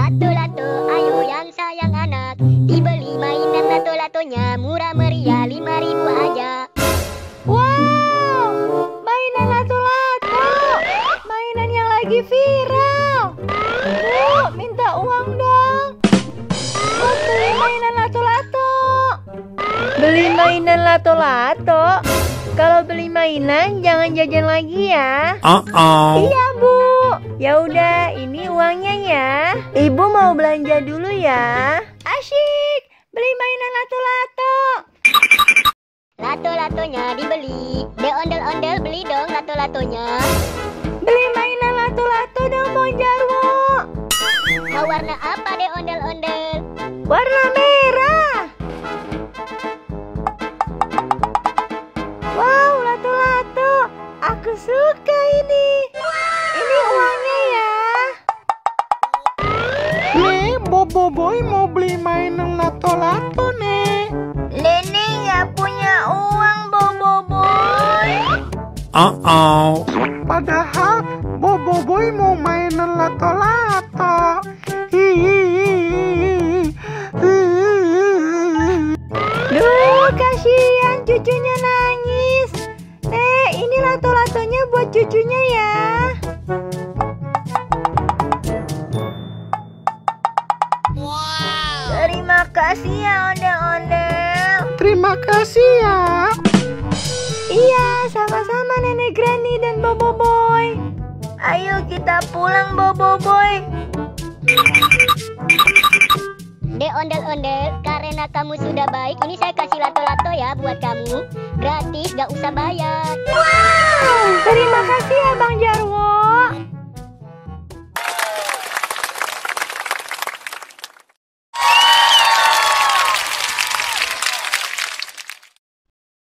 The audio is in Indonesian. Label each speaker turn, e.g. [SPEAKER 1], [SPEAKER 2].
[SPEAKER 1] Lato-lato, ayo yang sayang anak, dibeli mainan lato-latonya, murah meriah 5.000 aja.
[SPEAKER 2] Wow, mainan lato-lato, mainan yang lagi viral. Bu, minta uang dong. Buat beli mainan lato-lato. Beli mainan lato-lato? Kalau beli mainan jangan jajan lagi ya. Iya Bu. Ya udah, ini uangnya ya. Ibu mau belanja dulu ya. Asyik, beli mainan lato-lato.
[SPEAKER 1] Lato-latonya dibeli, de ondel-ondel beli dong lato-latonya.
[SPEAKER 2] Beli mainan lato-lato dong Bang Jarwo.
[SPEAKER 1] Mau warna apa de ondel-ondel?
[SPEAKER 2] Warna merah. Wow, lato-lato. Aku suka ini. Ini uangnya ya.
[SPEAKER 3] Nih, Bobo Boy mau beli mainan lato-lato nih.
[SPEAKER 2] Nenek nggak punya uang, Bobo Boy.
[SPEAKER 3] Padahal Bobo Boy mau mainan lato-lato.
[SPEAKER 2] Duh, kasihan cucunya nangis. Ini lato-latonya buat cucunya ya. Terima kasih ya ondel-ondel.
[SPEAKER 3] Terima kasih ya.
[SPEAKER 2] Iya, sama-sama Nenek Granny dan Bobo Boy. Ayo kita pulang Bobo Boy.
[SPEAKER 1] De ondel-ondel, karena kamu sudah baik, ini saya kasih lato-lato ya buat kamu. Gratis, gak usah bayar.
[SPEAKER 2] Wow, terima kasih ya Bang Jarwo.